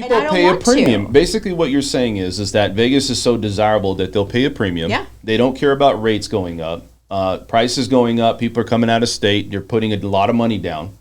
People and I don't pay a want premium. to. Basically, what you're saying is that Vegas is so desirable that they'll pay a premium. Yeah. They don't care about rates going up, prices going up. People are coming out of state. They're putting a lot of money down.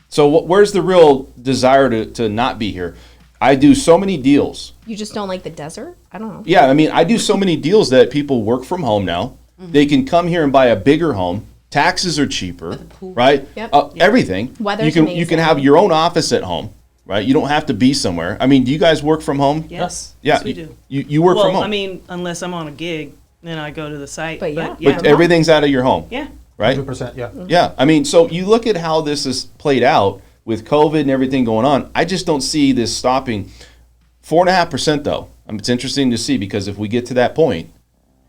So where's the real desire to not be here? I do so many deals. You just don't like the desert? I don't know. Yeah, I mean, I do so many deals that people work from home now. They can come here and buy a bigger home. Taxes are cheaper, right? Yep. Everything. Weather's you amazing. can have your own office at home, right? You don't have to be somewhere. I mean, do you guys work from home? Yes. Yeah, Yes, we do. You work from home. I mean, unless I'm on a gig, then I go to the site. But yeah. but everything's out of your home, Yeah. right? 100%, yeah. Yeah, I mean, so you look at how this is played out with COVID and everything going on. I just don't see this stopping. 4.5% though. It's interesting to see because if we get to that point,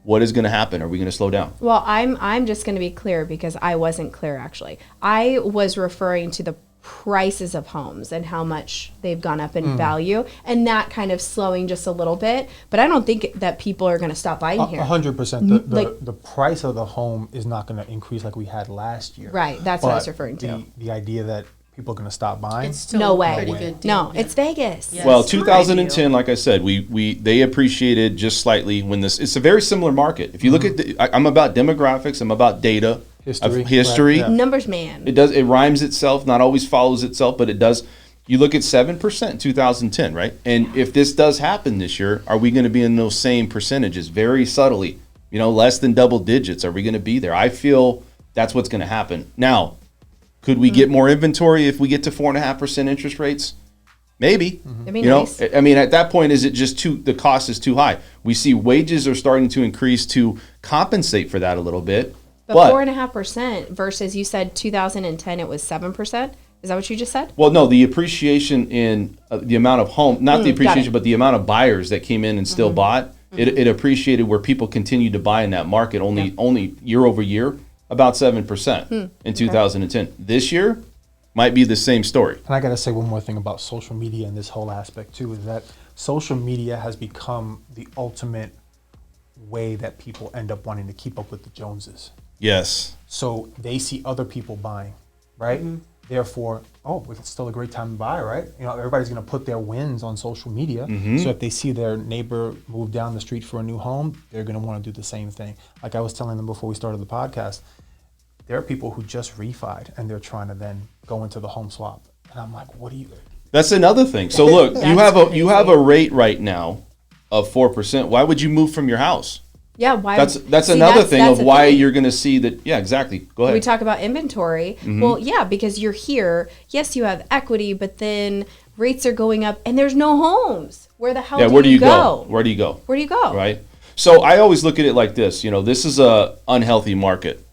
what is going to happen? Are we going to slow down? Well, I'm just going to be clear because I wasn't clear actually. I was referring to the prices of homes and how much they've gone up in value, and that kind of slowing just a little bit. But I don't think that people are going to stop buying here. 100%. The price of the home is not going to increase like we had last year. Right, that's what I was But referring to. The idea that people are going to stop buying. It's still No a way. pretty No way. good deal. No, it's Vegas. Yeah. Well, Yes. 2010, like I said, they appreciated just slightly when this. It's a very similar market. If you look at, I'm about demographics. I'm about data, History. of history. Right, yeah. Numbers man. It rhymes itself. Not always follows itself, but it does. You look at 7% in 2010, right? And if this does happen this year, are we going to be in those same percentages? Very subtly, less than double digits. Are we going to be there? I feel that's what's going to happen. Now, could we get more inventory if we get to 4.5% interest rates? Maybe. That'd be nice. I mean, at that point, is it just the cost is too high? We see wages are starting to increase to compensate for that a little bit. But 4.5% versus you said 2010 it was 7%. Is that what you just said? Well, no, the appreciation in the amount of home, not the appreciation, but the amount of buyers that came in and still bought, it appreciated where people continued to buy in that market only year over year, about 7% in 2010. This year might be the same story. And I got to say one more thing about social media and this whole aspect too, is that social media has become the ultimate way that people end up wanting to keep up with the Joneses. Yes. So they see other people buying, right? Therefore, it's still a great time to buy, right? Everybody's going to put their wins on social media. So if they see their neighbor move down the street for a new home, they're going to want to do the same thing. Like I was telling them before we started the podcast, there are people who just refied and they're trying to then go into the home swap. And I'm like, what do you? That's another thing. So look, you have a rate right now of 4%. Why would you move from your house? Yeah, why? That's another thing of why you're going to see that. Yeah, exactly. Go ahead. We talk about inventory. Well, yeah, because you're here. Yes, you have equity, but then rates are going up, and there's no homes. Where the hell? where do you go? Where do you go? Where do you go? Right. So I always look at it like this. This is a unhealthy market.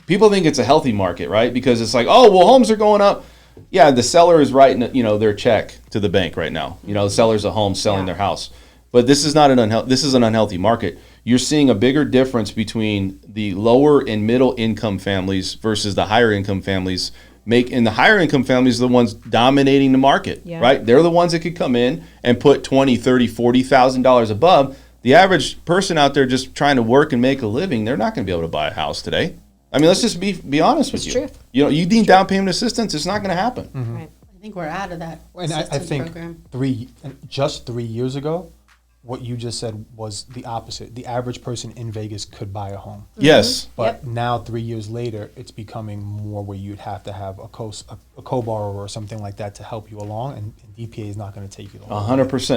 People think it's a healthy market, right? Because it's like, oh, well, homes are going up. Yeah, the seller is writing, their check to the bank right now. The seller's a home selling their house. But this is not this is an unhealthy market. You're seeing a bigger difference between the lower and middle income families versus the higher income families. And the higher income families are the ones dominating the market, right? They're the ones that could come in and put $20,000, $30,000, $40,000 above. The average person out there just trying to work and make a living, they're not going to be able to buy a house today. I mean, let's just be honest with you. Truth. You need down payment assistance. It's not going to happen. Right. I think we're out of that And I assistance think program. just 3 years ago, what you just said was the opposite. The average person in Vegas could buy a home. Yes. But now 3 years later, it's becoming more where you'd have to have a co-borrower or something like that to help you along, and DPA is not going to take you along. 100%.